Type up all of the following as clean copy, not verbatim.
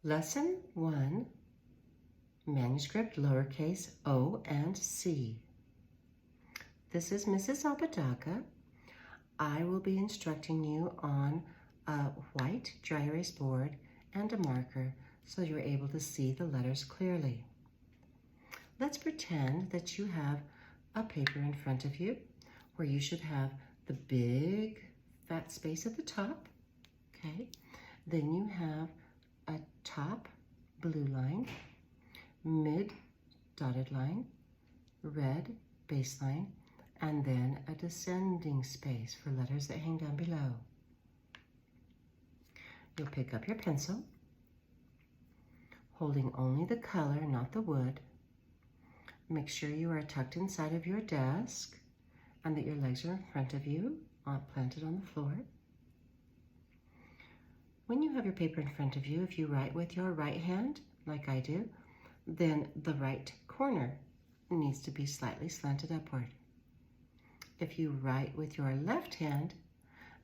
Lesson 1, Manuscript lowercase o and c. This is Mrs. Apodaca. I will be instructing you on a white dry erase board and a marker so you're able to see the letters clearly. Let's pretend that you have a paper in front of you where you should have the big fat space at the top, okay? Then you have a top blue line, mid dotted line, red base line, and then a descending space for letters that hang down below. You'll pick up your pencil, holding only the color, not the wood. Make sure you are tucked inside of your desk and that your legs are in front of you, planted on the floor. When you have your paper in front of you, if you write with your right hand, like I do, then the right corner needs to be slightly slanted upward. If you write with your left hand,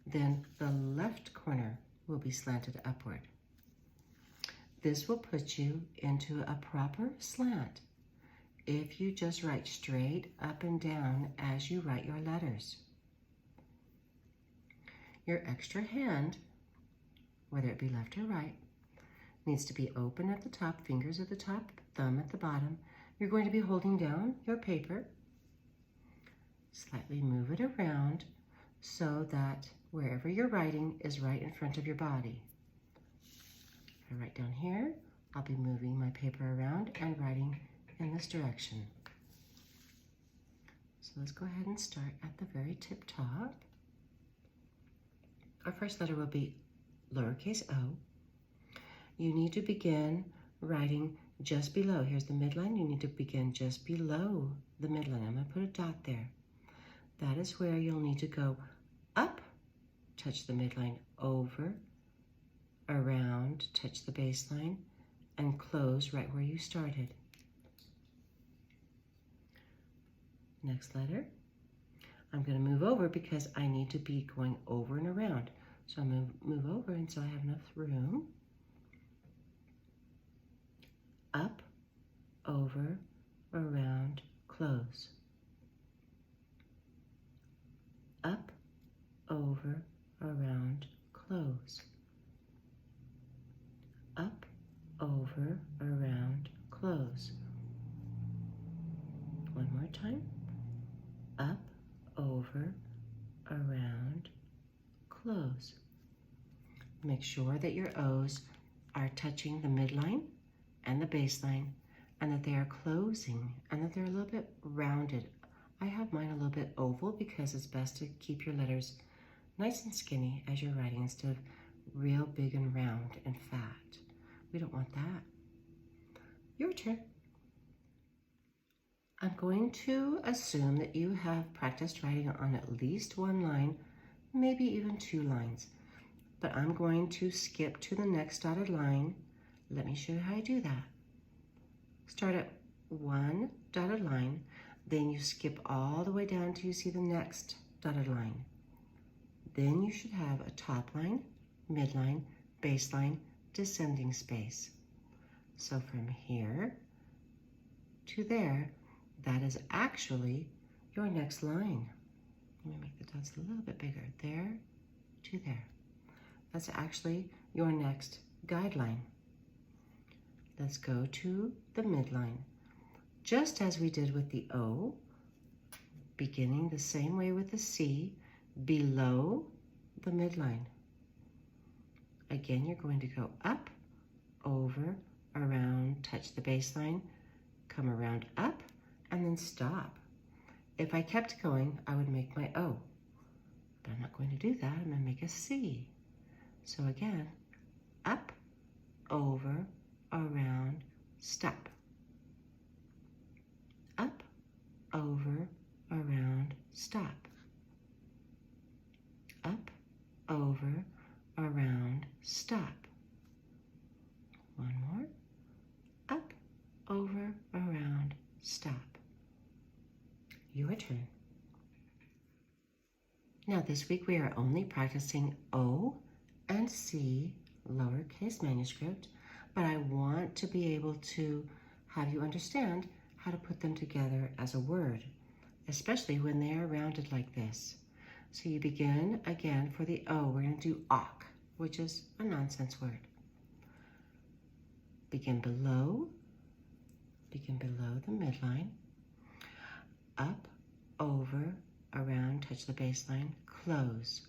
then the left corner will be slanted upward. This will put you into a proper slant if you just write straight up and down as you write your letters. Your extra hand, whether it be left or right, needs to be open at the top, fingers at the top, thumb at the bottom. You're going to be holding down your paper. Slightly move it around so that wherever you're writing is right in front of your body. If I write down here, I'll be moving my paper around and writing in this direction. So let's go ahead and start at the very tip top. Our first letter will be lowercase o. You need to begin writing just below. Here's the midline. You need to begin just below the midline. I'm going to put a dot there. That is where you'll need to go up, touch the midline, over, around, touch the baseline, and close right where you started. Next letter, I'm going to move over because I need to be going over and around. So I'm going to move over and so I have enough room. Up, over, around, close. Up, over, around, close. Up, over, around, close. One more time. Up, over, around, close. Make sure that your O's are touching the midline and the baseline and that they are closing and that they're a little bit rounded. I have mine a little bit oval because it's best to keep your letters nice and skinny as you're writing instead of real big and round and fat. We don't want that. Your turn. I'm going to assume that you have practiced writing on at least one line, maybe even 2 lines. But I'm going to skip to the next dotted line. Let me show you how I do that. Start at 1 dotted line, then you skip all the way down till you see the next dotted line. Then you should have a top line, midline, baseline, descending space. So from here to there, that is actually your next line. Let me make the dots a little bit bigger. There to there. That's actually your next guideline. Let's go to the midline. Just as we did with the O, beginning the same way with the C, below the midline. Again, you're going to go up, over, around, touch the baseline, come around up, and then stop. If I kept going, I would make my O. But I'm not going to do that. I'm going to make a C. So again, up, over, around, stop. Up, over, around, stop. Up, over, around, stop. One more. Up, over, around, stop. Your turn. Now this week we are only practicing O and C lowercase manuscript. but I want to be able to have you understand how to put them together as a word, especially when they are rounded like this. So you begin again for the O. We're going to do awk, which is a nonsense word. Begin below the midline, up, over, around, touch the baseline, close.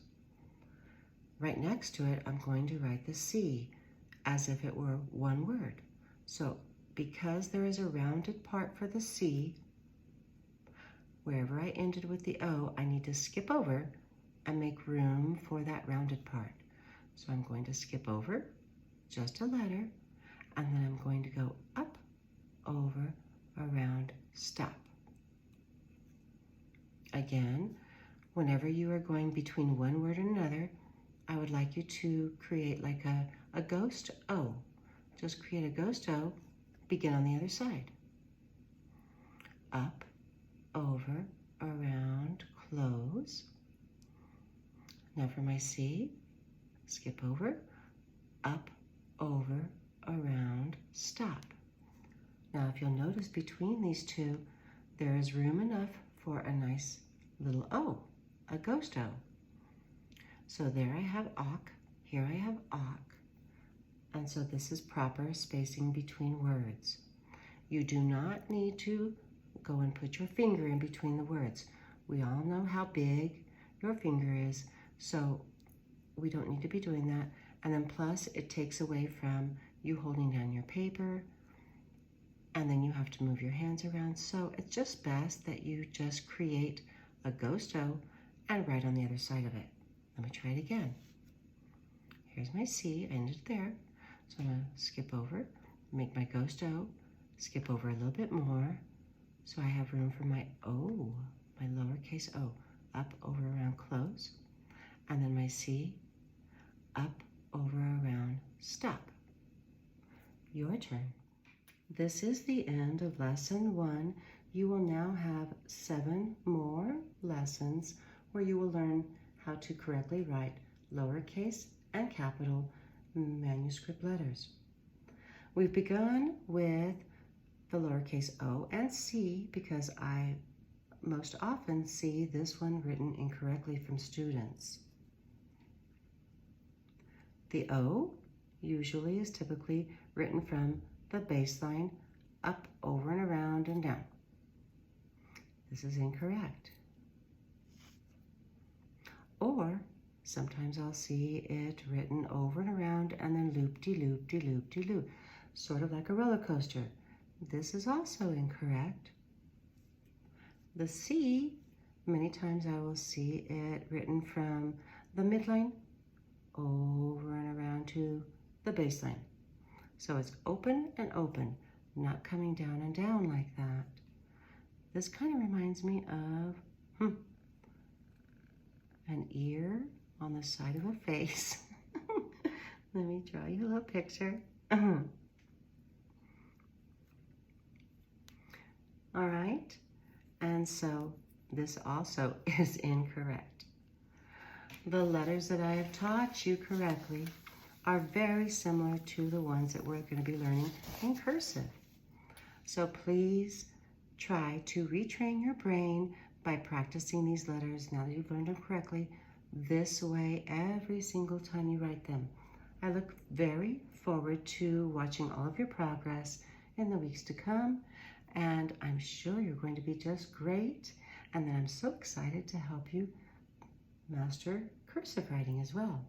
Right next to it, I'm going to write the C as if it were one word. So because there is a rounded part for the C, wherever I ended with the O, I need to skip over and make room for that rounded part. So I'm going to skip over just a letter, and then I'm going to go up, over, around, stop. Again, whenever you are going between one word and another, I would like you to create like a ghost O. Just create a ghost O, begin on the other side. Up, over, around, close. Now for my C, skip over, up, over, around, stop. Now if you'll notice between these two, there is room enough for a nice little O, a ghost O. So there I have awk, here I have awk, and so this is proper spacing between words. You do not need to go and put your finger in between the words. We all know how big your finger is, so we don't need to be doing that. And then plus, it takes away from you holding down your paper, and then you have to move your hands around. So it's just best that you just create a ghost O and write on the other side of it. Let me try it again. Here's my C, I ended there. So I'm gonna skip over, make my ghost O, skip over a little bit more, so I have room for my O, my lowercase o, up, over, around, close, and then my C, up, over, around, stop. Your turn. This is the end of lesson 1. You will now have 7 more lessons where you will learn how to correctly write lowercase and capital manuscript letters. We've begun with the lowercase o and C because I most often see this one written incorrectly from students. The O usually is typically written from the baseline up, over, and around, and down. This is incorrect. Or sometimes I'll see it written over and around and then loop-de-loop-de-loop-de-loop, sort of like a roller coaster. This is also incorrect. The C, many times I will see it written from the midline over and around to the baseline. So it's open and open, not coming down and down like that. This kind of reminds me of an ear on the side of a face. Let me draw you a little picture. All right, and so this also is incorrect. The letters that I have taught you correctly are very similar to the ones that we're going to be learning in cursive. So please try to retrain your brain by practicing these letters now that you've learned them correctly this way every single time you write them. I look very forward to watching all of your progress in the weeks to come, and I'm sure you're going to be just great, and then I'm so excited to help you master cursive writing as well.